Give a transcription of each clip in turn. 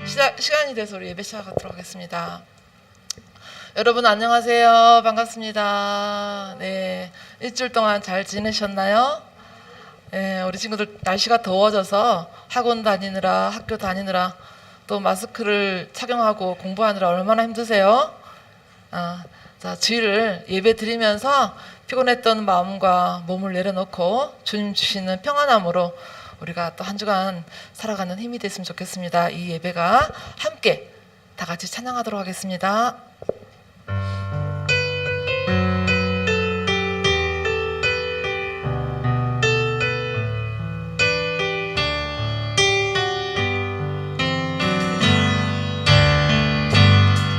시간이 돼서 우리 예배 시작하도록 하겠습니다. 여러분 안녕하세요. 반갑습니다. 네, 일주일 동안 잘 지내셨나요? 네, 우리 친구들 날씨가 더워져서 학원 다니느라 학교 다니느라 또 마스크를 착용하고 공부하느라 얼마나 힘드세요? 자, 주일을 예배 드리면서 피곤했던 마음과 몸을 내려놓고 주님 주시는 평안함으로 우리가 또 한 주간 살아가는 힘이 됐으면 좋겠습니다. 이 예배가 함께 다 같이 찬양하도록 하겠습니다.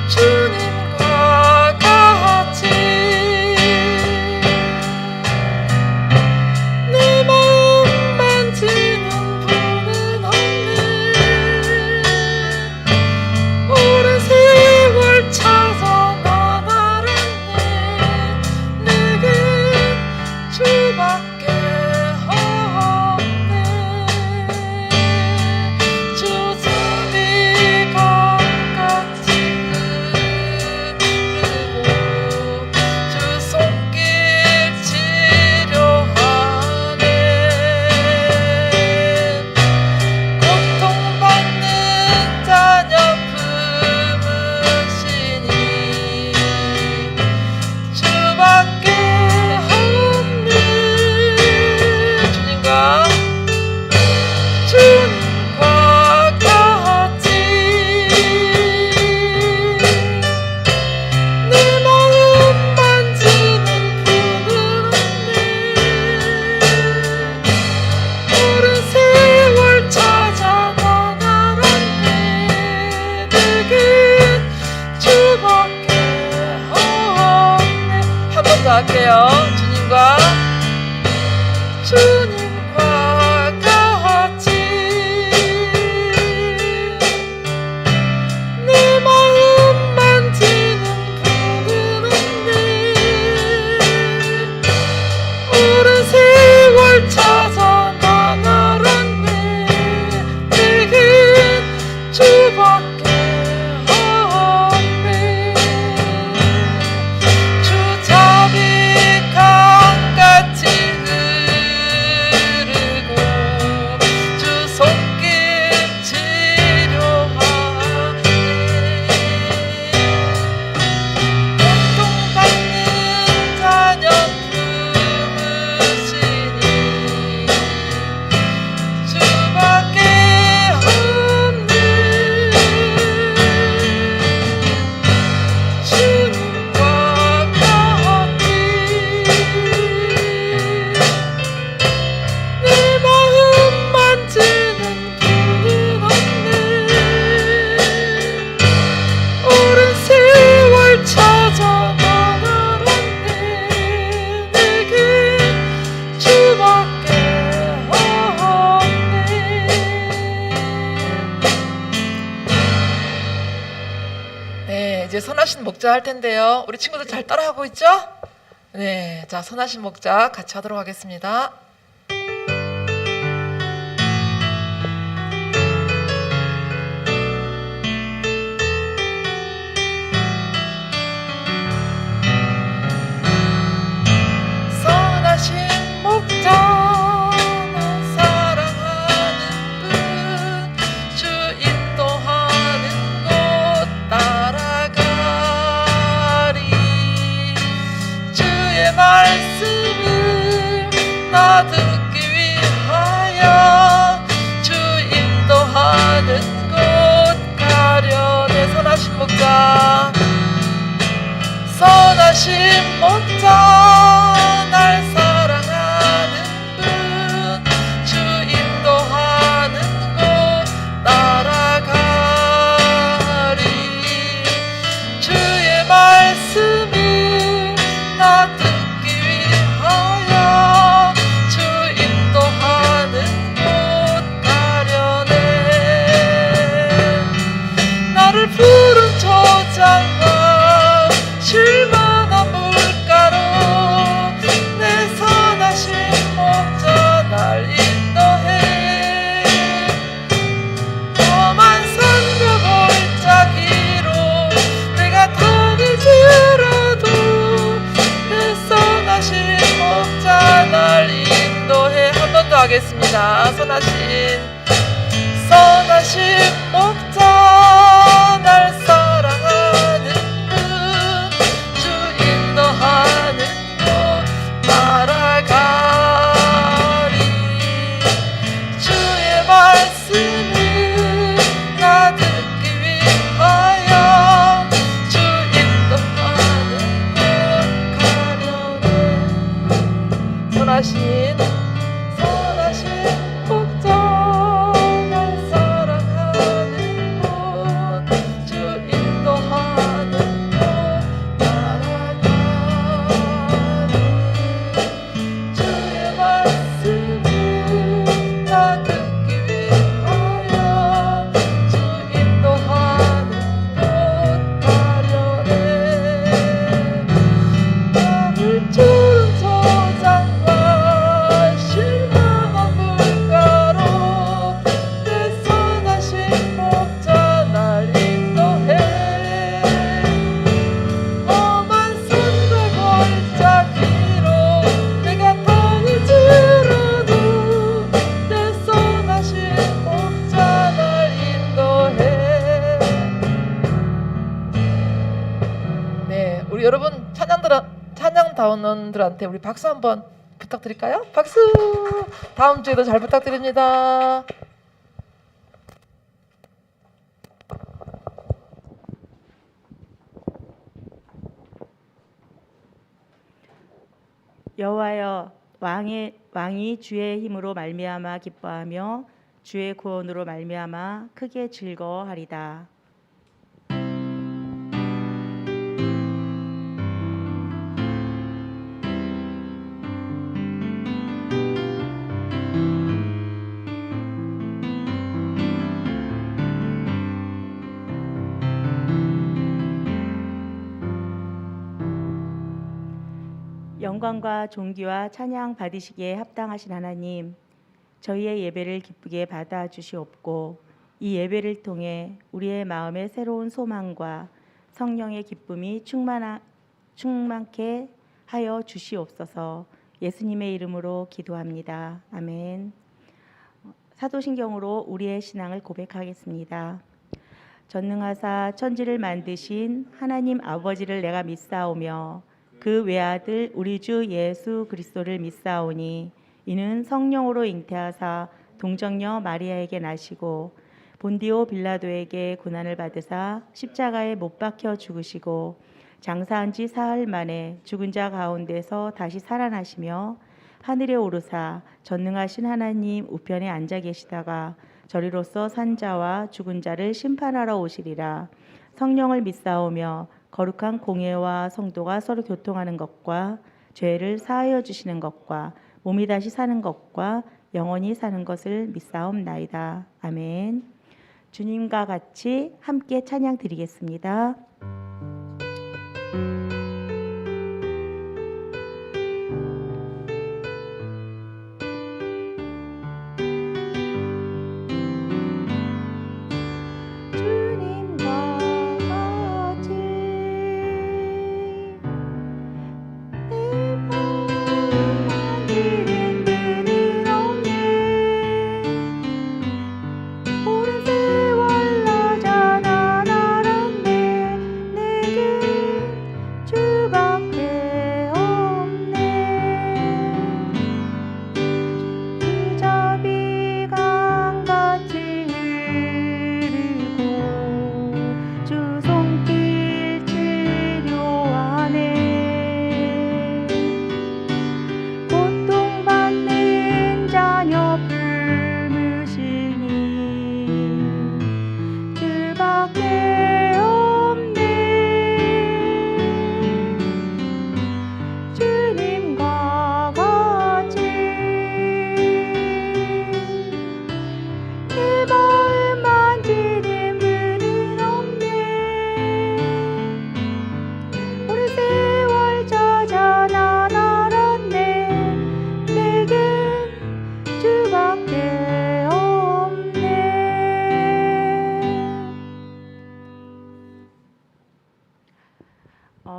주님과 같이 내 마음 만지는 분은 없네. 오랜 세월 찾아 난 알았네. 내겐 주밖에 없네. 주 자비 강같이 주 손길 치료하네. 고통받는 자녀 품으시니 주밖에 없네. 주님과 같이 내 마음 만지는 분은 없네. 오랜 세월 찾아 난 알았네. 내겐 주밖에 없네. 한 번 더 할게요. 주님과 같이 내 마음 만지는 분은 없네. 오랜 세월 찾아 난 알았네. 내겐 주밖에 없네. 주 자비 강같이 흐르고 주 손길 치료하네. 고통받는 자녀 품으시니 주밖에 없네. 주님과 같이 내 마음 만지는 분은 없네. 오랜 세월 찾아 난 알았네. 내겐 주밖에 없네. 네, 이제 선하신 목자 할 텐데요. 우리 친구들 잘 따라하고 있죠? 네, 자, 선하신 목자 같이 하도록 하겠습니다. 선하신 목자 나 사랑하는 분 주 인도하는 곳 따라가리. 주의 말씀을 나 듣기 위하여 주 인도하는 곳 가려네. 선하신 목자 날 사랑하는 분 주 인도하는 곳 따라가리. 주의 말씀을 나 듣기 위하여 주 인도하는 곳 가려네. 나를 푸른 초장과 쉴만한 물가로 내 선하신 목자 날 인도해. 험한 산과 여러분 찬양다원들한테 우리 박수 한번 부탁드릴까요? 박수. 다음 주에도 잘 부탁드립니다. 여호와여, 왕이 주의 힘으로 말미암아 기뻐하며 주의 구원으로 말미암아 크게 즐거워하리다. 영광과 존귀와 찬양 받으시기에 합당하신 하나님, 저희의 예배를 기쁘게 받아 주시옵고 이 예배를 통해 우리의 마음에 새로운 소망과 성령의 기쁨이 충만케 하여 주시옵소서. 예수님의 이름으로 기도합니다. 아멘. 사도신경으로 우리의 신앙을 고백하겠습니다. 전능하사 천지를 만드신 하나님 아버지를 내가 믿사오며 그 외아들 우리 주 예수 그리스도를 믿사오니 이는 성령으로 잉태하사 동정녀 마리아에게 나시고 본디오 빌라도에게 고난을 받으사 십자가에 못 박혀 죽으시고 장사한 지 사흘 만에 죽은 자 가운데서 다시 살아나시며 하늘에 오르사 전능하신 하나님 우편에 앉아 계시다가 저리로서 산 자와 죽은 자를 심판하러 오시리라. 성령을 믿사오며 거룩한 공예와 성도가 서로 교통하는 것과 죄를 사하여 주시는 것과 몸이 다시 사는 것과 영원히 사는 것을 믿사옵나이다. 아멘. 주님과 같이 함께 찬양 드리겠습니다.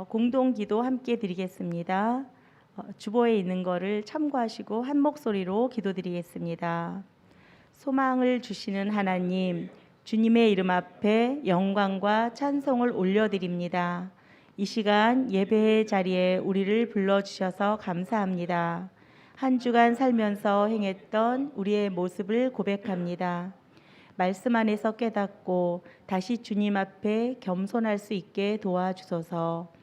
공동기도 함께 드리겠습니다. 주보에 있는 거를 참고하시고 한 목소리로 기도드리겠습니다. 소망을 주시는 하나님, 주님의 이름 앞에 영광과 찬송을 올려드립니다. 이 시간 예배의 자리에 우리를 불러주셔서 감사합니다. 한 주간 살면서 행했던 우리의 모습을 고백합니다. 말씀 안에서 깨닫고 다시 주님 앞에 겸손할 수 있게 도와주소서.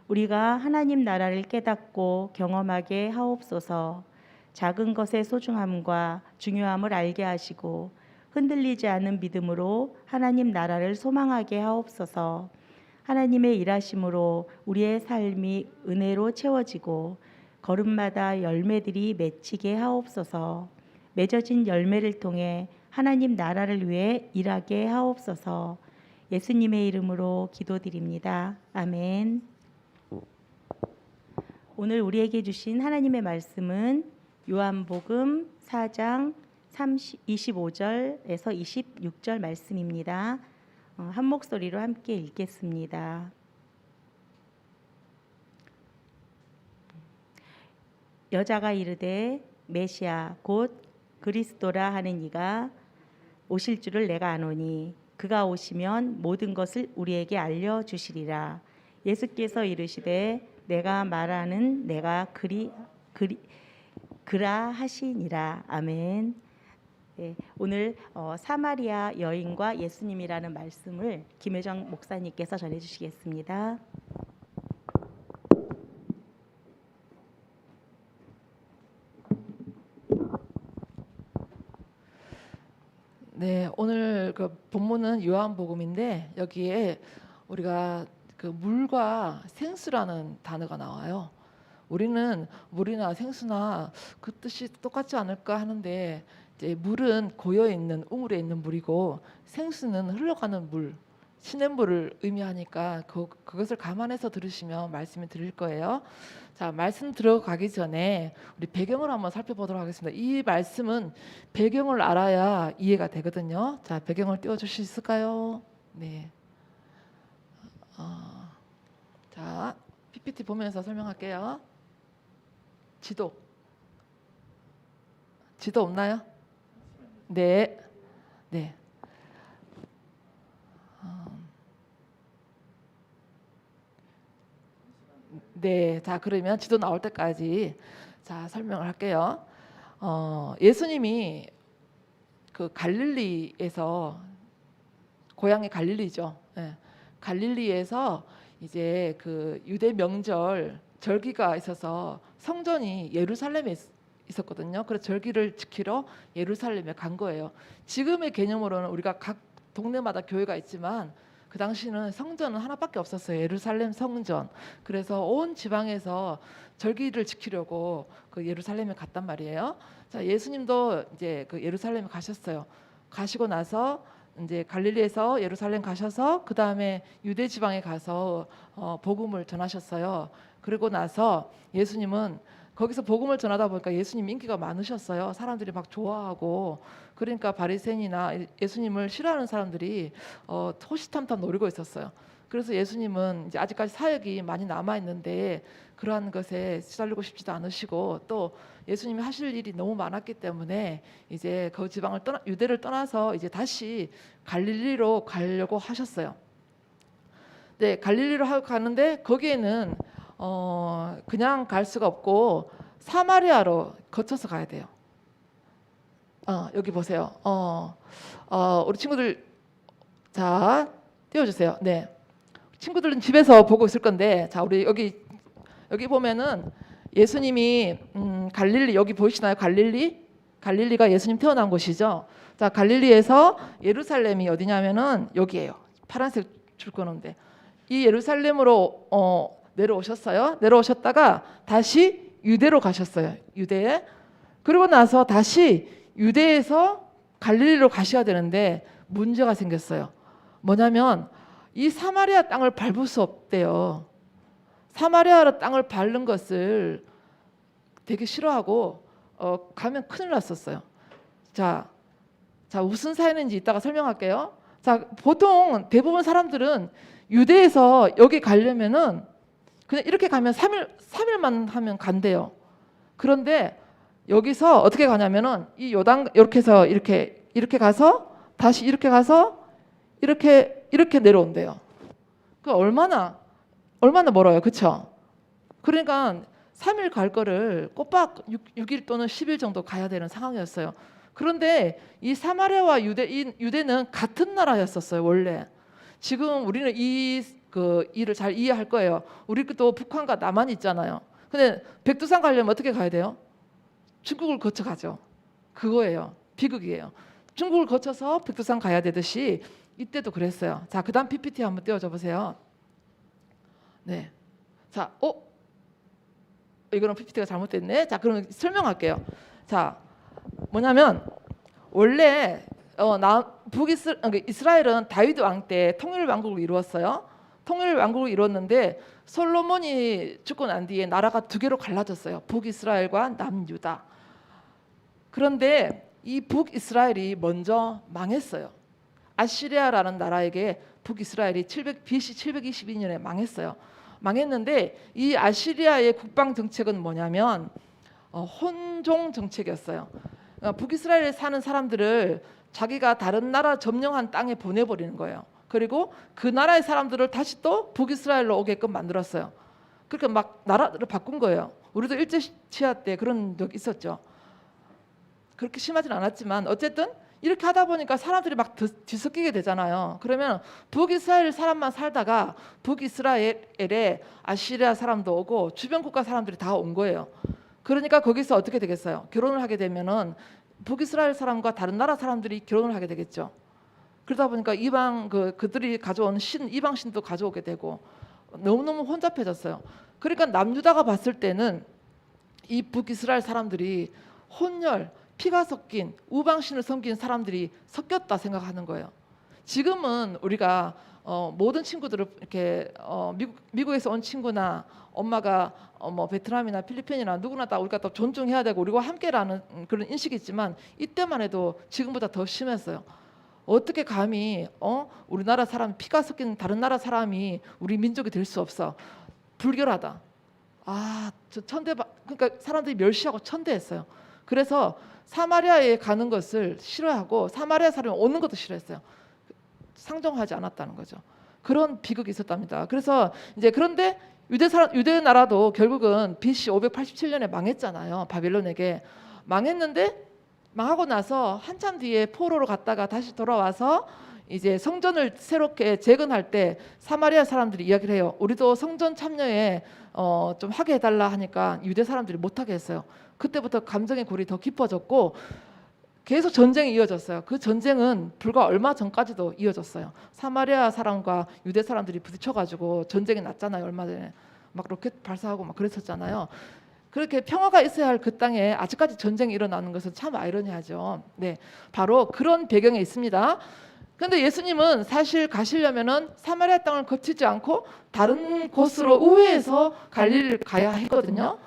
우리가 하나님 나라를 깨닫고 경험하게 하옵소서. 작은 것의 소중함과 중요함을 알게 하시고 흔들리지 않는 믿음으로 하나님 나라를 소망하게 하옵소서. 하나님의 일하심으로 우리의 삶이 은혜로 채워지고 걸음마다 열매들이 맺히게 하옵소서. 맺어진 열매를 통해 하나님 나라를 위해 일하게 하옵소서. 예수님의 이름으로 기도드립니다. 아멘. 오늘 우리에게 주신 하나님의 말씀은 요한복음 4장 25절에서 26절 말씀입니다. 한 목소리로 함께 읽겠습니다. 여자가 이르되 메시아 곧 그리스도라 하는 이가 오실 줄을 내가 아노니 그가 오시면 모든 것을 우리에게 알려주시리라. 예수께서 이르시되 내가 말하는 내가 그라 하시니라. 아멘. 네, 오늘 사마리아 여인과 예수님이라는 말씀을 김혜정 목사님께서 전해주시겠습니다. 네, 오늘 그 본문은 요한복음인데 여기에 우리가 그 물과 생수라는 단어가 나와요. 우리는 물이나 생수나 그 뜻이 똑같지 않을까 하는데 이제 물은 고여 있는 우물에 있는 물이고 생수는 흘러가는 물, 시냇물을 의미하니까 그것을 감안해서 들으시면 말씀을 드릴 거예요. 자, 말씀 들어가기 전에 우리 배경을 한번 살펴보도록 하겠습니다. 이 말씀은 배경을 알아야 이해가 되거든요. 자, 배경을 띄워줄 수 있을까요? 네. 자, PPT 보면서 설명할게요. 지도 없나요? 네, 네. 네, 자 그러면 지도 나올 때까지 자 설명을 할게요. 예수님이 그 갈릴리에서 고향이 갈릴리죠. 네. 갈릴리에서 이제 그 유대 명절 절기가 있어서 성전이 예루살렘에 있었거든요. 그래서 절기를 지키러 예루살렘에 간 거예요. 지금의 개념으로는 우리가 각 동네마다 교회가 있지만 그 당시는 성전은 하나밖에 없었어요. 예루살렘 성전. 그래서 온 지방에서 절기를 지키려고 그 예루살렘에 갔단 말이에요. 자, 예수님도 이제 그 예루살렘에 가셨어요. 가시고 나서 이제 갈릴리에서 예루살렘 가셔서 그 다음에 유대 지방에 가서 복음을 전하셨어요. 그리고 나서 예수님은 거기서 복음을 전하다 보니까 예수님 인기가 많으셨어요. 사람들이 막 좋아하고 그러니까 바리새인이나 예수님을 싫어하는 사람들이 호시탐탐 노리고 있었어요. 그래서 예수님은 이제 아직까지 사역이 많이 남아 있는데 그러한 것에 시달리고 싶지도 않으시고 또 예수님이 하실 일이 너무 많았기 때문에 이제 그 지방을 유대를 떠나서 이제 다시 갈릴리로 가려고 하셨어요. 네, 갈릴리로 가는데 거기에는 그냥 갈 수가 없고 사마리아로 거쳐서 가야 돼요. 여기 보세요. 우리 친구들 자 띄워주세요. 네, 친구들은 집에서 보고 있을 건데 자 우리 여기 보면은 예수님이 갈릴리 여기 보이시나요? 갈릴리가 예수님 태어난 곳이죠. 자 갈릴리에서 예루살렘이 어디냐면은 여기에요. 파란색 줄 거는데 이 예루살렘으로 내려오셨어요. 내려오셨다가 다시 유대로 가셨어요. 유대에. 그리고 나서 다시 유대에서 갈릴리로 가셔야 되는데 문제가 생겼어요. 뭐냐면 이 사마리아 땅을 밟을 수 없대요. 사마리아 땅을 밟는 것을 되게 싫어하고 가면 큰일 났었어요. 자 무슨 사연인지 이따가 설명할게요. 자 보통 대부분 사람들은 유대에서 여기 가려면은 그냥 이렇게 가면 3일만 하면 간대요. 그런데 여기서 어떻게 가냐면은 이 요단 이렇게 해서 이렇게 가서 다시 이렇게 가서 이렇게 내려온대요. 그 얼마나 멀어요, 그렇죠? 그러니까 3일 갈 거를 꼬박 6일 또는 10일 정도 가야 되는 상황이었어요. 그런데 이 사마리아와 유대는 같은 나라였었어요, 원래. 지금 우리는 그 일을 잘 이해할 거예요. 우리도 북한과 남한 있잖아요. 근데 백두산 가려면 어떻게 가야 돼요? 중국을 거쳐 가죠. 그거예요. 비극이에요. 중국을 거쳐서 백두산 가야 되듯이 이때도 그랬어요. 자, 그다음 PPT 한번 띄워줘 보세요. 네. 자, 이거는 PPT가 잘못됐네. 자, 그럼 설명할게요. 자, 뭐냐면 원래 이스라엘은 다윗 왕 때 통일 왕국을 이루었어요. 통일 왕국을 이뤘는데 솔로몬이 죽고 난 뒤에 나라가 두 개로 갈라졌어요. 북이스라엘과 남유다. 그런데 이 북이스라엘이 먼저 망했어요. 아시리아라는 나라에게 북이스라엘이 BC 722년에 망했어요. 망했는데 이 아시리아의 국방 정책은 뭐냐면 혼종 정책이었어요. 북이스라엘에 사는 사람들을 자기가 다른 나라 점령한 땅에 보내버리는 거예요. 그리고 그 나라의 사람들을 다시 또 북이스라엘로 오게끔 만들었어요. 그렇게 막 나라를 바꾼 거예요. 우리도 일제 치하 때 그런 적 있었죠. 그렇게 심하진 않았지만 어쨌든 이렇게 하다 보니까 사람들이 막 뒤섞이게 되잖아요. 그러면 북이스라엘 사람만 살다가 북이스라엘에 아시리아 사람도 오고 주변 국가 사람들이 다 온 거예요. 그러니까 거기서 어떻게 되겠어요? 결혼을 하게 되면은 북이스라엘 사람과 다른 나라 사람들이 결혼을 하게 되겠죠. 그러다 보니까 이방 그들이 가져온 이방 신도 가져오게 되고 너무너무 혼잡해졌어요. 그러니까 남유다가 봤을 때는 이 북이스라엘 사람들이 혼혈, 피가 섞인 우방신을 섬긴 사람들이 섞였다 생각하는 거예요. 지금은 우리가 모든 친구들을 이렇게 미국에서 온 친구나 엄마가 뭐 베트남이나 필리핀이나 누구나 다 우리가 또 존중해야 되고 우리와 함께라는 그런 인식이 있지만 이때만 해도 지금보다 더 심했어요. 어떻게 감히 우리나라 사람 피가 섞인 다른 나라 사람이 우리 민족이 될 수 없어. 불결하다. 저 그러니까 사람들이 멸시하고 천대했어요. 그래서 사마리아에 가는 것을 싫어하고 사마리아 사람이 오는 것도 싫어했어요. 상종하지 않았다는 거죠. 그런 비극이 있었답니다. 그래서 이제 그런데 유대 나라도 결국은 BC 587년에 망했잖아요. 바빌론에게 망했는데 망하고 나서 한참 뒤에 포로로 갔다가 다시 돌아와서 이제 성전을 새롭게 재건할 때 사마리아 사람들이 이야기를 해요. 우리도 성전 참여에 좀 하게 해달라 하니까 유대 사람들이 못하게 했어요. 그때부터 감정의 골이 더 깊어졌고 계속 전쟁이 이어졌어요. 그 전쟁은 불과 얼마 전까지도 이어졌어요. 사마리아 사람과 유대 사람들이 부딪혀가지고 전쟁이 났잖아요. 얼마 전에 막 로켓 발사하고 막 그랬었잖아요. 그렇게 평화가 있어야 할 그 땅에 아직까지 전쟁이 일어나는 것은 참 아이러니하죠. 네, 바로 그런 배경에 있습니다. 그런데 예수님은 사실 가시려면은 사마리아 땅을 거치지 않고 다른 곳으로 우회해서 갈릴리를 가야 했거든요.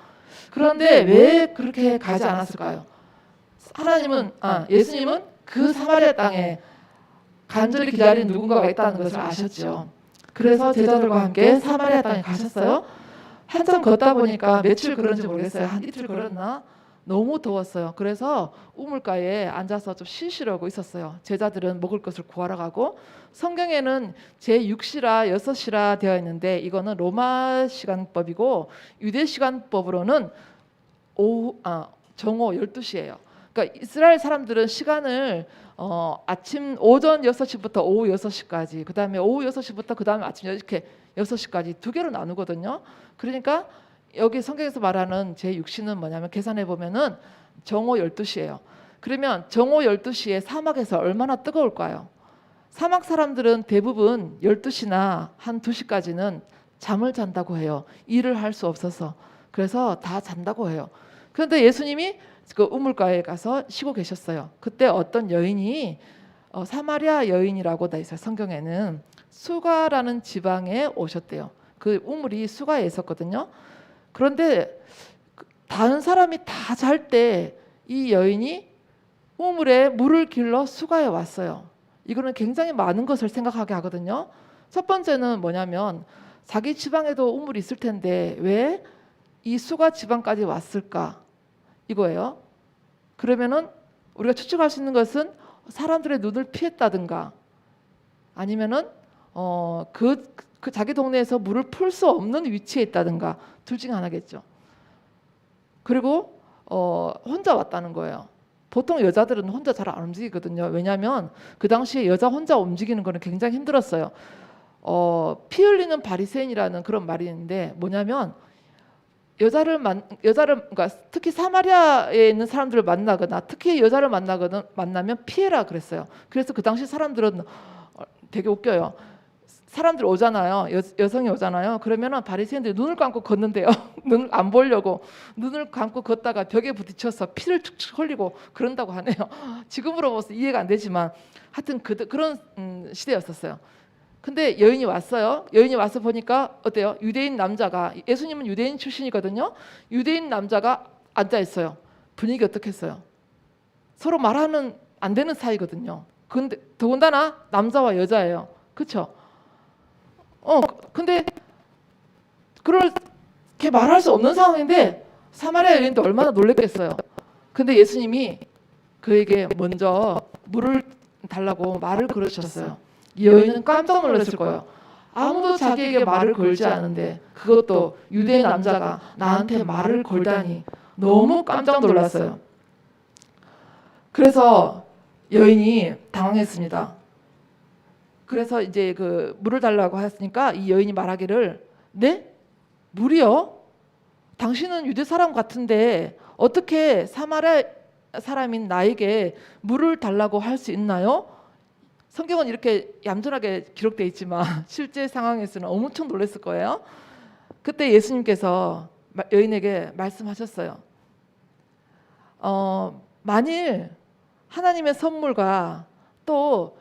그런데 왜 그렇게 가지 않았을까요? 예수님은 그 사마리아 땅에 간절히 기다리는 누군가가 있다는 것을 아셨죠. 그래서 제자들과 함께 사마리아 땅에 가셨어요. 한참 걷다 보니까 며칠 걸었는지 모르겠어요. 한 이틀 걸었나? 너무 더웠어요. 그래서 우물가에 앉아서 좀 쉬시려고 있었어요. 제자들은 먹을 것을 구하러 가고 성경에는 제6시라 6시라 되어 있는데 이거는 로마 시간법이고 유대 시간법으로는 정오 12시예요. 그러니까 이스라엘 사람들은 시간을 오전 6시부터 오후 6시까지 그다음에 오후 6시부터 그다음에 아침 이렇게 6시까지 두 개로 나누거든요. 그러니까 여기 성경에서 말하는 제6시는 뭐냐면 계산해 보면은 정오 12시예요. 그러면 정오 12시에 사막에서 얼마나 뜨거울까요? 사막 사람들은 대부분 12시나 한 2시까지는 잠을 잔다고 해요. 일을 할 수 없어서. 그래서 다 잔다고 해요. 그런데 예수님이 그 우물가에 가서 쉬고 계셨어요. 그때 어떤 여인이 사마리아 여인이라고 돼 있어요. 성경에는 수가라는 지방에 오셨대요. 그 우물이 수가에 있었거든요. 그런데 다른 사람이 다 잘 때 이 여인이 우물에 물을 길러 수가에 왔어요. 이거는 굉장히 많은 것을 생각하게 하거든요. 첫 번째는 뭐냐면 자기 지방에도 우물이 있을 텐데 왜 이 수가 지방까지 왔을까? 이거예요. 그러면은 우리가 추측할 수 있는 것은 사람들의 눈을 피했다든가 아니면은 그 자기 동네에서 물을 풀 수 없는 위치에 있다든가 둘 중에 하나겠죠. 그리고 혼자 왔다는 거예요. 보통 여자들은 혼자 잘 안 움직이거든요. 왜냐하면 그 당시에 여자 혼자 움직이는 거는 굉장히 힘들었어요. 피 흘리는 바리새인이라는 그런 말이 있는데 뭐냐면 여자를 그러니까 특히 사마리아에 있는 사람들을 만나거나 특히 여자를 만나면 피해라 그랬어요. 그래서 그 당시 사람들은 되게 웃겨요. 사람들 오잖아요. 여성이 오잖아요. 그러면은 바리새인들이 눈을 감고 걷는데요. 눈을 안 보려고 눈을 감고 걷다가 벽에 부딪혀서 피를 축축 흘리고 그런다고 하네요. 지금으로 봐서 이해가 안 되지만 하여튼 그런 시대였었어요. 근데 여인이 왔어요. 여인이 와서 보니까 어때요? 유대인 남자가 예수님은 유대인 출신이거든요. 유대인 남자가 앉아 있어요. 분위기 어떻겠어요? 서로 말하는 안 되는 사이거든요. 근데 더군다나 남자와 여자예요. 그렇죠? 근데 그렇게 말할 수 없는 상황인데 사마리아 여인도 얼마나 놀랬겠어요. 근데 예수님이 그에게 먼저 물을 달라고 말을 걸으셨어요. 이 여인은 깜짝 놀랐을 거예요. 아무도 자기에게 말을 걸지 않은데 그것도 유대 남자가 나한테 말을 걸다니 너무 깜짝 놀랐어요. 그래서 여인이 당황했습니다. 그래서 이제 그 물을 달라고 했으니까 이 여인이 말하기를, 네? 물이요? 당신은 유대 사람 같은데 어떻게 사마리아 사람인 나에게 물을 달라고 할 수 있나요? 성경은 이렇게 얌전하게 기록되어 있지만 실제 상황에서는 엄청 놀랐을 거예요. 그때 예수님께서 여인에게 말씀하셨어요. 만일 하나님의 선물과 또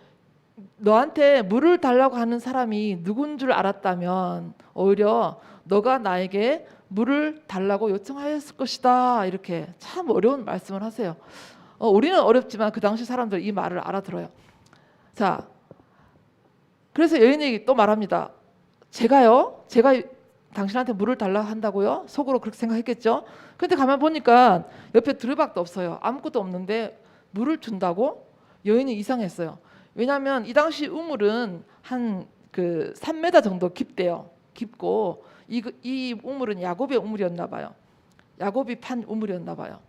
너한테 물을 달라고 하는 사람이 누군 줄 알았다면 오히려 너가 나에게 물을 달라고 요청하였을 것이다. 이렇게 참 어려운 말씀을 하세요. 우리는 어렵지만 그 당시 사람들 이 말을 알아들어요. 자, 그래서 여인이 또 말합니다. 제가 당신한테 물을 달라 한다고요? 속으로 그렇게 생각했겠죠. 근데 가만 보니까 옆에 드르박도 없어요. 아무것도 없는데 물을 준다고? 여인이 이상했어요. 왜냐하면 이 당시 우물은 한 그 3m 정도 깊대요. 깊고 이 우물은 야곱의 우물이었나 봐요. 야곱이 판 우물이었나 봐요.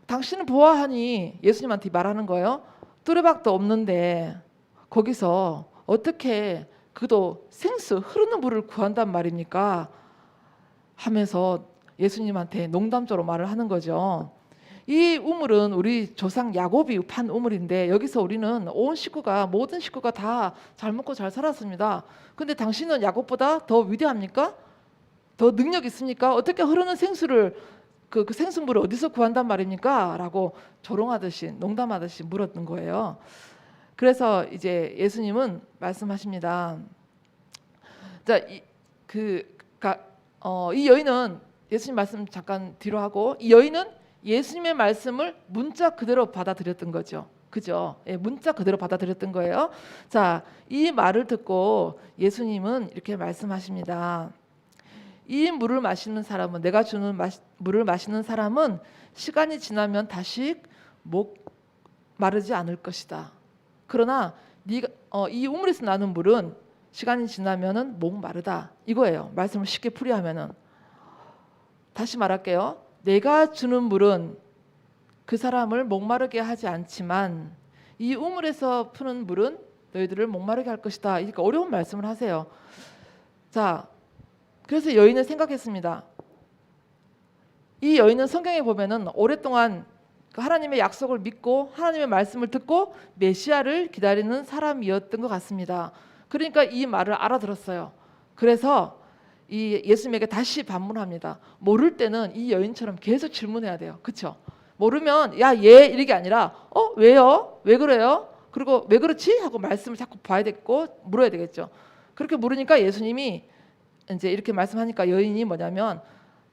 당신은 보아하니 예수님한테 말하는 거예요. 뚜레박도 없는데 거기서 어떻게 그도 생수 흐르는 물을 구한단 말입니까? 하면서 예수님한테 농담조로 말을 하는 거죠. 이 우물은 우리 조상 야곱이 판 우물인데 여기서 우리는 모든 식구가 다 잘 먹고 잘 살았습니다. 근데 당신은 야곱보다 더 위대합니까? 더 능력 있습니까? 어떻게 흐르는 생수를 그 생수물을 어디서 구한단 말입니까? 라고 조롱하듯이 농담하듯이 물었던 거예요. 그래서 이제 예수님은 말씀하십니다. 자, 이 여인은 예수님 말씀 잠깐 뒤로 하고 이 여인은 예수님의 말씀을 문자 그대로 받아들였던 거죠. 그죠? 예, 문자 그대로 받아들였던 거예요. 자, 이 말을 듣고 예수님은 이렇게 말씀하십니다. 이 물을 마시는 사람은 내가 주는 물을 마시는 사람은 시간이 지나면 다시 목 마르지 않을 것이다. 그러나 이 우물에서 나는 물은 시간이 지나면은 목 마르다. 이거예요. 말씀을 쉽게 풀이하면은 다시 말할게요. 내가 주는 물은 그 사람을 목마르게 하지 않지만 이 우물에서 푸는 물은 너희들을 목마르게 할 것이다. 그러니까 어려운 말씀을 하세요. 자, 그래서 여인은 생각했습니다. 이 여인은 성경에 보면은 오랫동안 하나님의 약속을 믿고 하나님의 말씀을 듣고 메시아를 기다리는 사람이었던 것 같습니다. 그러니까 이 말을 알아들었어요. 그래서 이 예수님에게 다시 반문합니다. 모를 때는 이 여인처럼 계속 질문해야 돼요. 그렇죠? 모르면 야, 얘 이렇게 아니라 왜요? 왜 그래요? 그리고 왜 그렇지? 하고 말씀을 자꾸 봐야 되고 물어야 되겠죠. 그렇게 물으니까 예수님이 이제 이렇게 말씀하니까 여인이 뭐냐면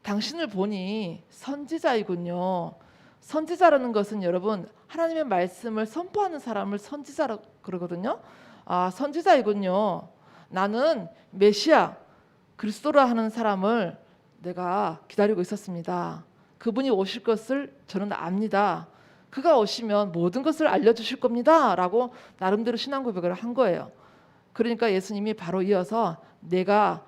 당신을 보니 선지자이군요. 선지자라는 것은 여러분 하나님의 말씀을 선포하는 사람을 선지자라고 그러거든요. 아, 선지자이군요. 나는 메시아 그리스도라 하는 사람을 내가 기다리고 있었습니다. 그분이 오실 것을 저는 압니다. 그가 오시면 모든 것을 알려주실 겁니다. 라고 나름대로 신앙 고백을 한 거예요. 그러니까 예수님이 바로 이어서 네가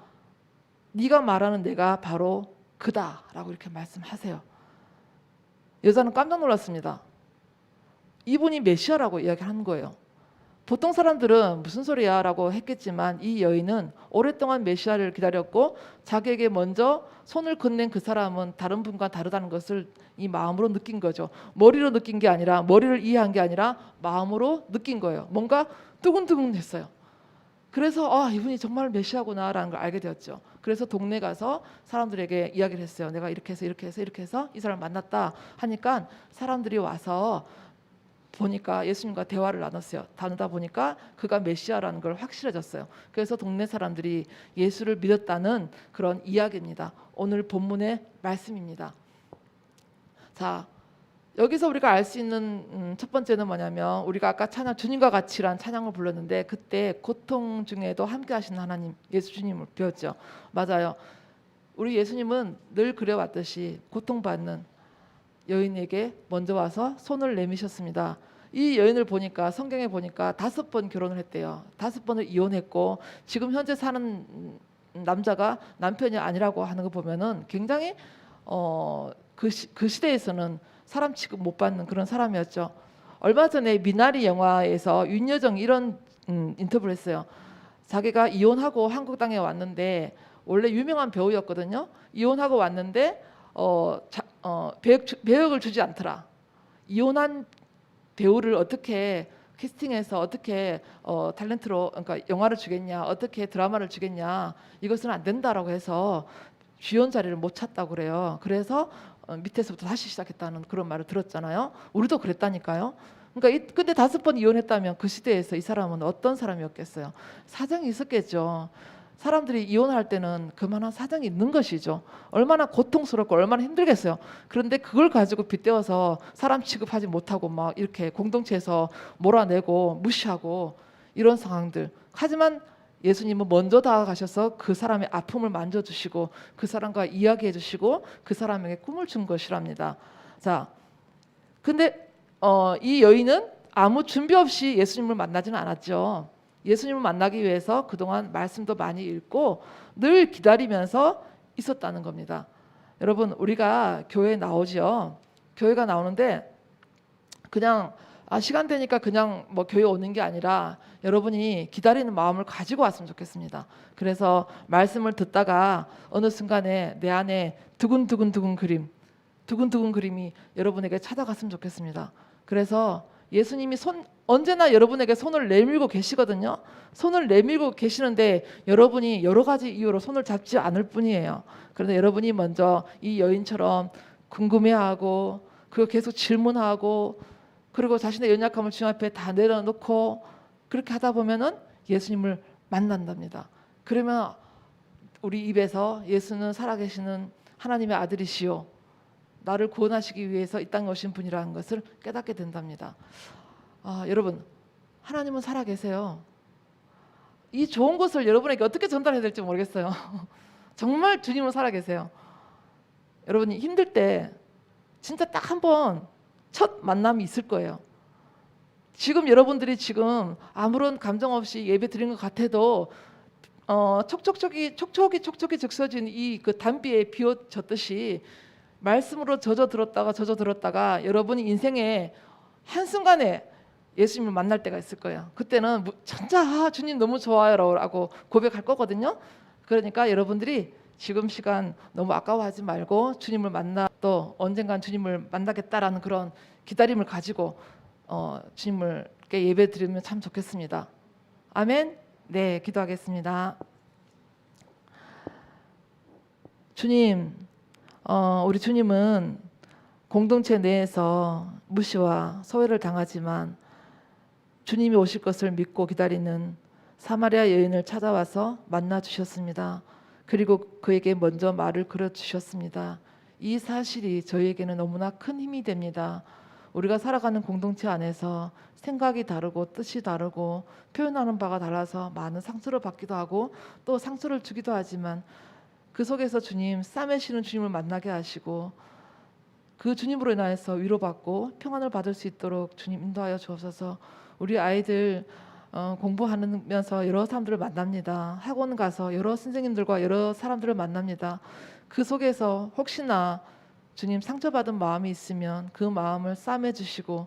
말하는 내가 바로 그다 라고 이렇게 말씀하세요. 여자는 깜짝 놀랐습니다. 이분이 메시아라고 이야기하는 거예요. 보통 사람들은 무슨 소리야 라고 했겠지만 이 여인은 오랫동안 메시아를 기다렸고 자기에게 먼저 손을 건넨 그 사람은 다른 분과 다르다는 것을 이 마음으로 느낀 거죠. 머리로 느낀 게 아니라 머리를 이해한 게 아니라 마음으로 느낀 거예요. 뭔가 뜨근뜨근했어요. 그래서 이분이 정말 메시아구나라는 걸 알게 되었죠. 그래서 동네 가서 사람들에게 이야기를 했어요. 내가 이렇게 해서 이 사람을 만났다 하니까 사람들이 와서 보니까 예수님과 대화를 나누다 보니까 그가 메시아라는 걸 확실해졌어요. 그래서 동네 사람들이 예수를 믿었다는 그런 이야기입니다. 오늘 본문의 말씀입니다. 자, 여기서 우리가 알 수 있는 첫 번째는 뭐냐면 우리가 아까 찬양 주님과 같이란 찬양을 불렀는데 그때 고통 중에도 함께 하시는 하나님 예수 주님을 배웠죠. 맞아요. 우리 예수님은 늘 그래왔듯이 고통받는 여인에게 먼저 와서 손을 내미셨습니다. 이 여인을 보니까 성경에 보니까 5번 결혼을 했대요. 5번을 이혼했고 지금 현재 사는 남자가 남편이 아니라고 하는 거 보면은 굉장히 그 시대에서는 사람 취급 못 받는 그런 사람이었죠. 얼마 전에 미나리 영화에서 윤여정이 이런 인터뷰를 했어요. 자기가 이혼하고 한국 땅에 왔는데 원래 유명한 배우였거든요. 이혼하고 왔는데 배역을 주지 않더라. 이혼한 배우를 어떻게 캐스팅해서 어떻게 탤런트로 그러니까 영화를 주겠냐, 어떻게 드라마를 주겠냐, 이것은 안 된다라고 해서 주연 자리를 못 찾다고 그래요. 그래서 밑에서부터 다시 시작했다는 그런 말을 들었잖아요. 우리도 그랬다니까요. 그러니까 근데 5번 이혼했다면 그 시대에서 이 사람은 어떤 사람이었겠어요? 사정이 있었겠죠. 사람들이 이혼할 때는 그만한 사정이 있는 것이죠. 얼마나 고통스럽고 얼마나 힘들겠어요. 그런데 그걸 가지고 빗대어서 사람 취급하지 못하고 막 이렇게 공동체에서 몰아내고 무시하고 이런 상황들. 하지만 예수님은 먼저 다가가셔서 그 사람의 아픔을 만져주시고 그 사람과 이야기해 주시고 그 사람에게 꿈을 준 것이랍니다. 자, 근데 이 여인은 아무 준비 없이 예수님을 만나지는 않았죠. 예수님을 만나기 위해서 그동안 말씀도 많이 읽고 늘 기다리면서 있었다는 겁니다. 여러분, 우리가 교회에 나오죠. 교회가 나오는데 그냥 시간 되니까 그냥 뭐 교회 오는 게 아니라 여러분이 기다리는 마음을 가지고 왔으면 좋겠습니다. 그래서 말씀을 듣다가 어느 순간에 내 안에 두근두근 그림이 여러분에게 찾아갔으면 좋겠습니다. 그래서 예수님이 언제나 여러분에게 손을 내밀고 계시거든요. 손을 내밀고 계시는데 여러분이 여러 가지 이유로 손을 잡지 않을 뿐이에요. 그런데 여러분이 먼저 이 여인처럼 궁금해하고 그리고 계속 질문하고 그리고 자신의 연약함을 주님 앞에 다 내려놓고 그렇게 하다 보면은 예수님을 만난답니다. 그러면 우리 입에서 예수는 살아계시는 하나님의 아들이시오, 나를 구원하시기 위해서 이 땅에 오신 분이라는 것을 깨닫게 된답니다. 여러분, 하나님은 살아계세요. 이 좋은 것을 여러분에게 어떻게 전달해야 될지 모르겠어요. 정말 주님은 살아계세요. 여러분이 힘들 때 진짜 딱 한 번 첫 만남이 있을 거예요. 지금 여러분들이 지금 아무런 감정 없이 예배 드린 것 같아도 촉촉이 적셔진 이 그 단비에 비워졌듯이 말씀으로 젖어 들었다가 여러분이 인생의 한순간에 예수님을 만날 때가 있을 거예요. 그때는 진짜 주님 너무 좋아요라고 고백할 거거든요. 그러니까 여러분들이 지금 시간 너무 아까워하지 말고 주님을 만나 또 언젠간 주님을 만나겠다라는 그런 기다림을 가지고 주님께 예배 드리면 참 좋겠습니다. 아멘. 네, 기도하겠습니다. 주님, 우리 주님은 공동체 내에서 무시와 소외를 당하지만 주님이 오실 것을 믿고 기다리는 사마리아 여인을 찾아와서 만나 주셨습니다. 그리고 그에게 먼저 말을 걸어 주셨습니다. 이 사실이 저희에게는 너무나 큰 힘이 됩니다. 우리가 살아가는 공동체 안에서 생각이 다르고 뜻이 다르고 표현하는 바가 달라서 많은 상처를 받기도 하고 또 상처를 주기도 하지만 그 속에서 주님, 싸매시는 주님을 만나게 하시고 그 주님으로 인하여서 위로받고 평안을 받을 수 있도록 주님 인도하여 주옵소서. 우리 아이들 공부하면서 여러 사람들을 만납니다. 학원 가서 여러 선생님들과 여러 사람들을 만납니다. 그 속에서 혹시나 주님 상처받은 마음이 있으면 그 마음을 싸매 주시고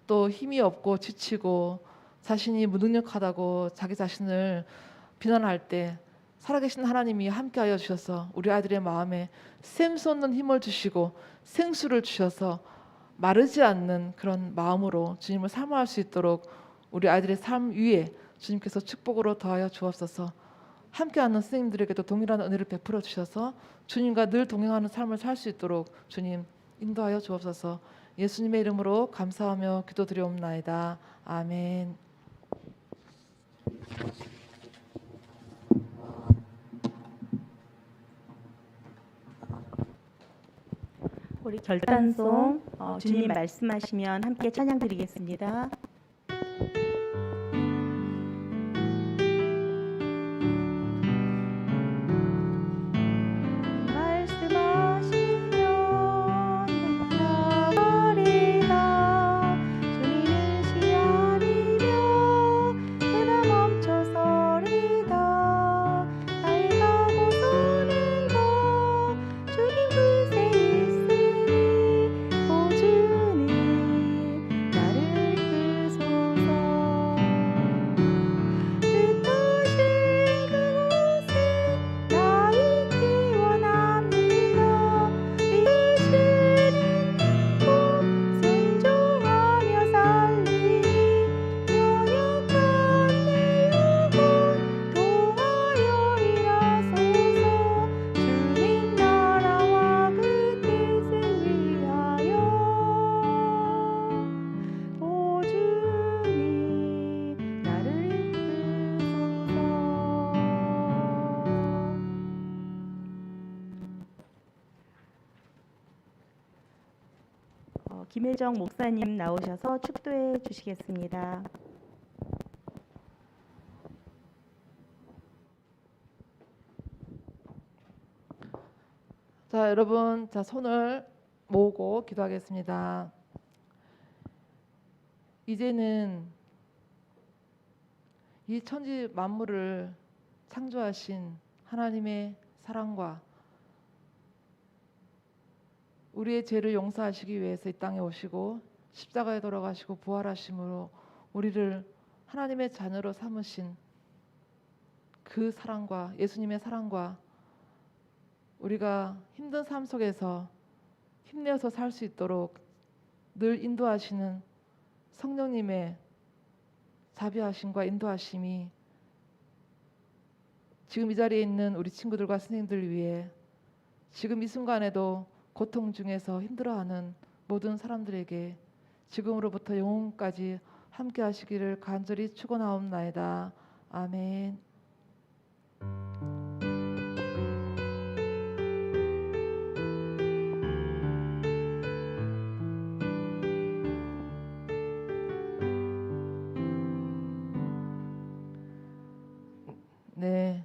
또 힘이 없고 지치고 자신이 무능력하다고 자기 자신을 비난할 때 살아계신 하나님이 함께하여 주셔서 우리 아이들의 마음에 샘솟는 힘을 주시고 생수를 주셔서 마르지 않는 그런 마음으로 주님을 사모할 수 있도록 우리 아이들의 삶 위에 주님께서 축복으로 더하여 주옵소서. 함께하는 선생님들에게도 동일한 은혜를 베풀어 주셔서 주님과 늘 동행하는 삶을 살 수 있도록 주님 인도하여 주옵소서. 예수님의 이름으로 감사하며 기도드리옵나이다. 아멘. 우리 결단송 주님 말씀하시면 함께 찬양 드리겠습니다. 말씀하시면 나가리라. 주님은 김혜정 목사님 나오셔서 축도해 주시겠습니다. 자, 여러분, 자, 손을 모으고 기도하겠습니다. 이제는 이 천지 만물을 창조하신 하나님의 사랑과 우리의 죄를 용서하시기 위해서 이 땅에 오시고 십자가에 돌아가시고 부활하심으로 우리를 하나님의 자녀로 삼으신 그 사랑과 예수님의 사랑과 우리가 힘든 삶 속에서 힘내어서 살 수 있도록 늘 인도하시는 성령님의 자비하심과 인도하심이 지금 이 자리에 있는 우리 친구들과 선생님들 위해 지금 이 순간에도 고통 중에서 힘들어하는 모든 사람들에게 지금으로부터 영원까지 함께 하시기를 간절히 축원하옵나이다. 아멘. 네.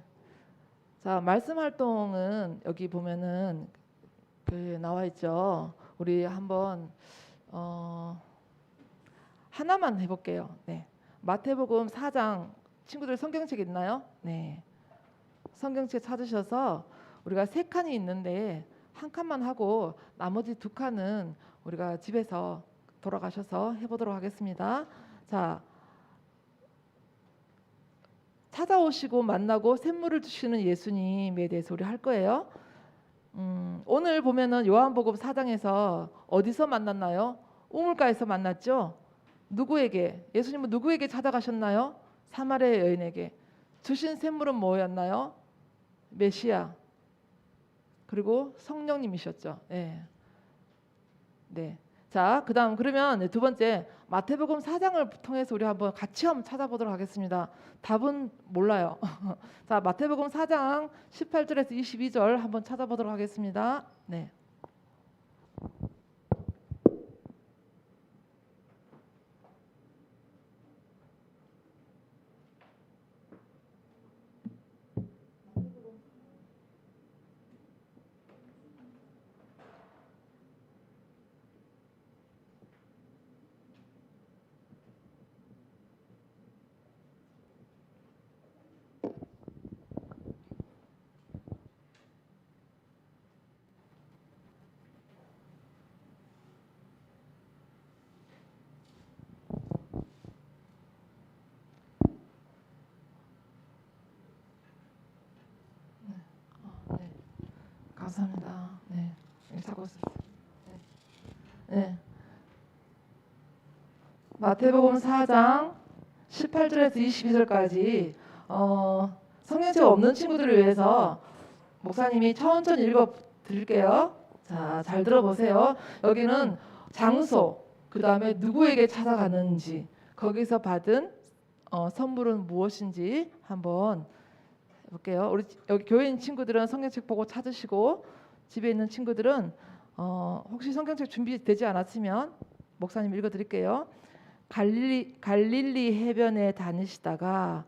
자, 말씀 활동은 여기 보면은 나와 있죠. 우리 한번 하나만 해볼게요. 네. 마태복음 4장 친구들 성경책 있나요? 네. 성경책 찾으셔서 우리가 3칸이 있는데 한 칸만 하고 나머지 2칸은 우리가 집에서 돌아가셔서 해보도록 하겠습니다. 자, 찾아오시고 만나고 샘물을 주시는 예수님에 대해서 우리 할 거예요. 오늘 보면은 요한복음 4장에서 어디서 만났나요? 우물가에서 만났죠. 누구에게? 예수님은 누구에게 찾아가셨나요? 사마리아 여인에게. 주신 샘물은 뭐였나요? 메시아. 그리고 성령님이셨죠. 네. 네. 자, 그다음 그러면 2번째 마태복음 4장을 통해서 우리 한번 같이 한번 찾아보도록 하겠습니다. 답은 몰라요. 자, 마태복음 4장 18절에서 22절 한번 찾아보도록 하겠습니다. 네. 네. 감사합니다. 네. 찾고 있었어요. 네. 네. 마태복음 4장 18절에서 22절까지 성경책 없는 친구들을 위해서 목사님이 천천히 읽어 드릴게요. 자, 잘 들어보세요. 여기는 장소, 그 다음에 누구에게 찾아가는지, 거기서 받은 선물은 무엇인지 한번 해볼게요. 우리 여기 교회인 친구들은 성경책 보고 찾으시고, 집에 있는 친구들은 혹시 성경책 준비되지 않았으면 목사님 읽어드릴게요. 갈릴리 해변에 다니시다가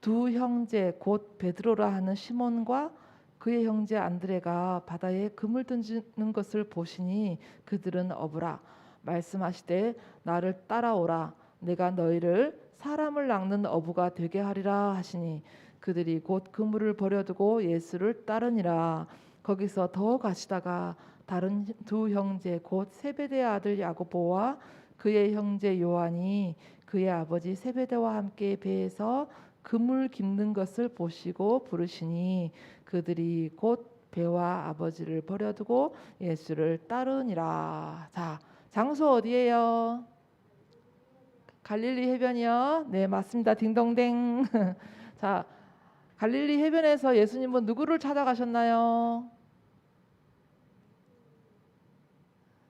두 형제 곧 베드로라 하는 시몬과 그의 형제 안드레가 바다에 그물 던지는 것을 보시니 그들은 어부라. 말씀하시되 나를 따라오라. 내가 너희를 사람을 낚는 어부가 되게 하리라 하시니 그들이 곧 그물을 버려두고 예수를 따르니라. 거기서 더 가시다가 다른 두 형제 곧 세베대의 아들 야고보와 그의 형제 요한이 그의 아버지 세베대와 함께 배에서 그물 깁는 것을 보시고 부르시니 그들이 곧 배와 아버지를 버려두고 예수를 따르니라. 자, 장소 어디예요? 갈릴리 해변이요. 네, 맞습니다. 딩동댕. 자, 갈릴리 해변에서 예수님은 누구를 찾아가셨나요?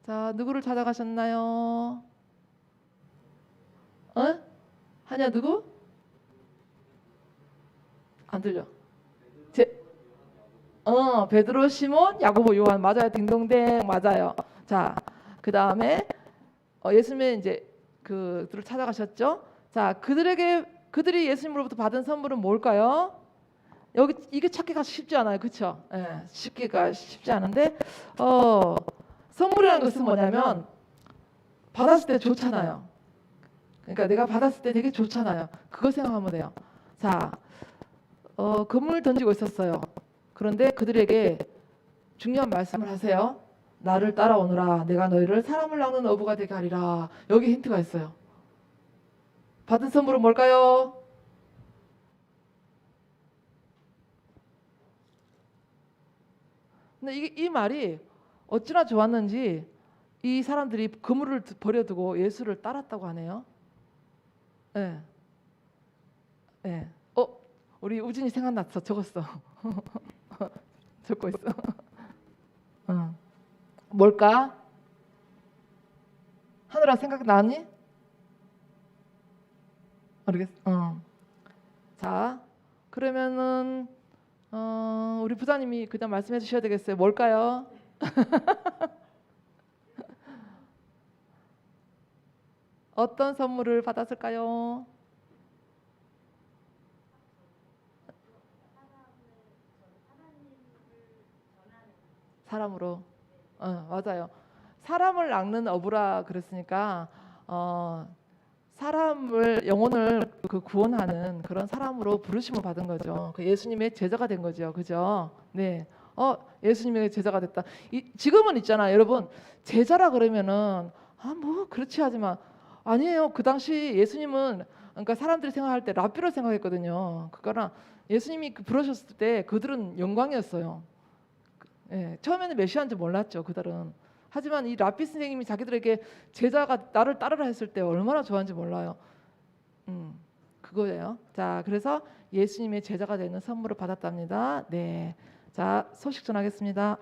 자, 누구를 찾아가셨나요? 하냐 누구? 안 들려. 베드로, 시몬, 야고보, 요한 맞아요. 딩동댕 맞아요. 자, 그 다음에 예수님의 이제 그들을 찾아가셨죠. 자, 그들이 예수님으로부터 받은 선물은 뭘까요? 여기 이게 찾기가 쉽지 않아요, 그렇죠? 예, 찾기가 쉽지 않은데 선물이라는 것은 뭐냐면 받았을 때 좋잖아요. 그러니까 내가 받았을 때 되게 좋잖아요. 그거 생각하면 돼요. 자, 금을 던지고 있었어요. 그런데 그들에게 중요한 말씀을 하세요. 나를 따라오너라. 내가 너희를 사람을 낚는 어부가 되게 하리라. 여기 힌트가 있어요. 받은 선물은 뭘까요? 근데 이 말이 어찌나 좋았는지 이 사람들이 그물을 버려두고 예수를 따랐다고 하네요. 예. 예. 우리 우진이 생각났어. 적었어. 적고 있어. 뭘까? 하늘아 생각 나니? 모르겠어. 자, 그러면은 우리 부장님이 그냥 말씀해 주셔야 되겠어요. 뭘까요? 어떤 선물을 받았을까요? 사람으로. 맞아요. 사람을 낚는 어부라 그랬으니까 사람을 영혼을 구원하는 그런 사람으로 부르심을 받은 거죠. 그 예수님의 제자가 된 거죠. 그죠? 네. 예수님의 제자가 됐다. 지금은 있잖아, 여러분. 제자라 그러면은 뭐 그렇지 하지만 아니에요. 그 당시 예수님은 그러니까 사람들이 생각할 때 랍비로 생각했거든요. 그거랑 예수님이 부르셨을 때 그들은 영광이었어요. 예, 처음에는 메시아인지 몰랐죠, 그들은. 하지만 이 랍비 선생님이 자기들에게 제자가 나를 따르라 했을 때 얼마나 좋아하는지 몰라요. 그거예요. 자, 그래서 예수님의 제자가 되는 선물을 받았답니다. 네, 자, 소식 전하겠습니다.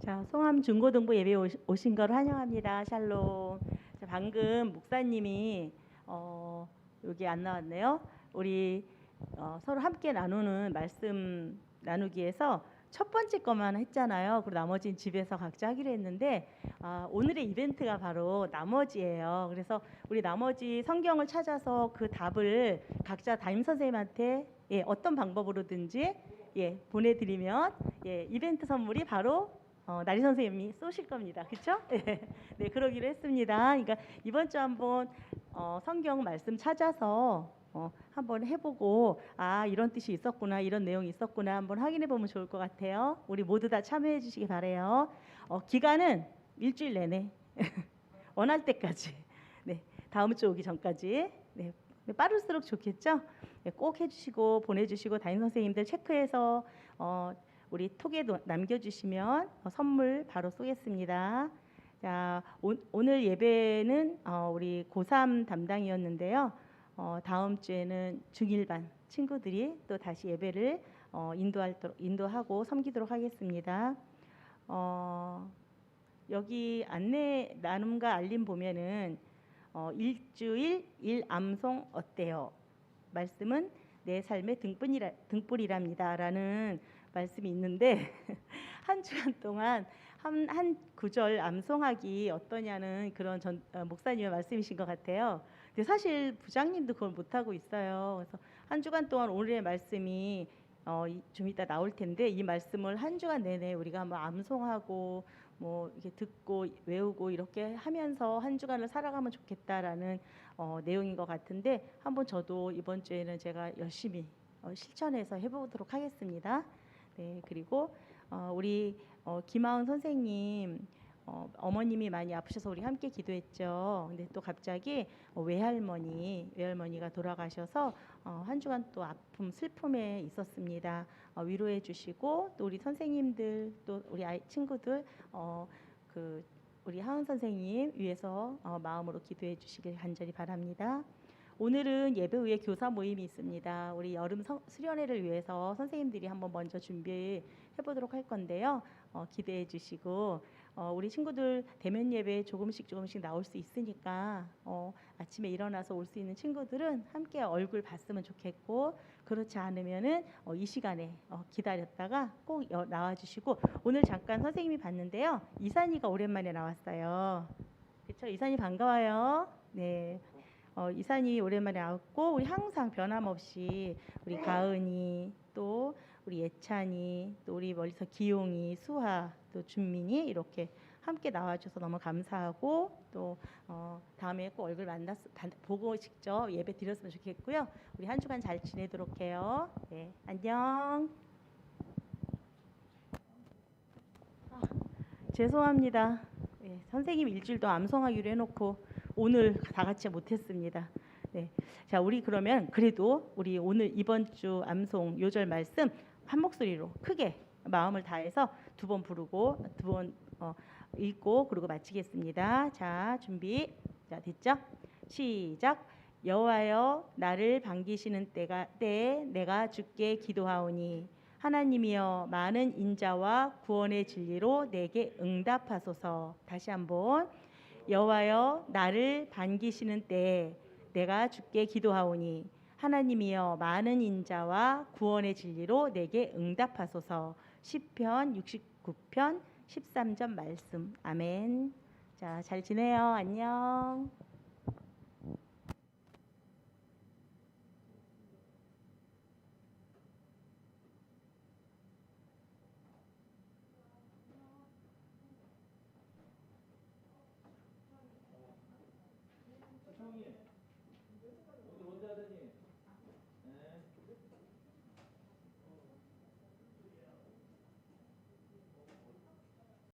자, 송암 중고등부 예배 오신 걸 환영합니다. 샬롬. 자, 방금 목사님이 여기 안 나왔네요. 우리 서로 함께 나누는 말씀 나누기 위해서 첫 번째 것만 했잖아요. 그리고 나머지는 집에서 각자 하기로 했는데 오늘의 이벤트가 바로 나머지예요. 그래서 우리 나머지 성경을 찾아서 그 답을 각자 담임 선생님한테 어떤 방법으로든지 보내드리면 이벤트 선물이 바로 나리 선생님이 쏘실 겁니다. 그렇죠? 네, 그러기로 했습니다. 그러니까 이번 주 한번 성경 말씀 찾아서 한번 해보고 이런 뜻이 있었구나, 이런 내용이 있었구나 한번 확인해 보면 좋을 것 같아요. 우리 모두 다 참여해 주시기 바래요. 기간은 일주일 내내 원할 때까지. 네, 다음 주 오기 전까지. 네, 빠를수록 좋겠죠? 네, 꼭 해주시고 보내주시고 담임 선생님들 체크해서 우리 톡에 남겨주시면 선물 바로 쏘겠습니다. 자, 오늘 예배는 우리 고3 담당이었는데요. 다음 주에는 중1반 친구들이 또 다시 예배를 인도하고 섬기도록 하겠습니다. 여기 안내 나눔과 알림 보면은 일주일 일암송 어때요? 말씀은 내 삶의 등불이랍니다라는 말씀이 있는데 한 주간 동안 한 구절 암송하기 어떠냐는 그런 목사님의 말씀이신 것 같아요. 근데 사실 부장님도 그걸 못 하고 있어요. 그래서 한 주간 동안 오늘의 말씀이 좀 이따 나올 텐데 이 말씀을 한 주간 내내 우리가 한번 암송하고 뭐 이렇게 듣고 외우고 이렇게 하면서 한 주간을 살아가면 좋겠다라는 내용인 것 같은데 한번 저도 이번 주에는 제가 열심히 실천해서 해보도록 하겠습니다. 네, 그리고 우리 김하은 선생님 어머님이 많이 아프셔서 우리 함께 기도했죠. 근데 또 갑자기 외할머니가 돌아가셔서 한 주간 또 아픔 슬픔에 있었습니다. 위로해 주시고 또 우리 선생님들 또 우리 친구들 우리 하은 선생님 위해서 마음으로 기도해 주시길 간절히 바랍니다. 오늘은 예배 후에 교사 모임이 있습니다. 우리 여름 수련회를 위해서 선생님들이 한번 먼저 준비해 보도록 할 건데요. 기대해 주시고 우리 친구들 대면 예배 조금씩 나올 수 있으니까 아침에 일어나서 올 수 있는 친구들은 함께 얼굴 봤으면 좋겠고, 그렇지 않으면은 이 시간에 기다렸다가 꼭 나와주시고, 오늘 잠깐 선생님이 봤는데요, 이산이가 오랜만에 나왔어요. 그렇죠? 이산이 반가워요. 네. 이산이 오랜만에 나왔고, 우리 항상 변함없이 우리 가은이, 또 우리 예찬이, 또 우리 멀리서 기용이, 수아, 또 준민이 이렇게 함께 나와줘서 너무 감사하고, 또 다음에 꼭 얼굴 보고 직접 예배 드렸으면 좋겠고요. 우리 한 주간 잘 지내도록 해요. 네, 안녕. 죄송합니다. 네, 선생님 일주일 동안 암송하기로 해놓고 오늘 다 같이 못했습니다. 네, 자, 우리 그러면 그래도 우리 오늘 이번 주 암송 요절 말씀 한 목소리로 크게 마음을 다해서 두 번 부르고 두 번 읽고 그리고 마치겠습니다. 자, 준비. 자, 됐죠? 시작. 여호와여, 나를 반기시는 때에 내가 주께 기도하오니 하나님이여, 많은 인자와 구원의 진리로 내게 응답하소서. 다시 한번. 여호와여, 나를 반기시는 때에 내가 주께 기도하오니 하나님이여, 많은 인자와 구원의 진리로 내게 응답하소서. 시편 69편 13절 말씀. 아멘. 자, 잘 지내요. 안녕.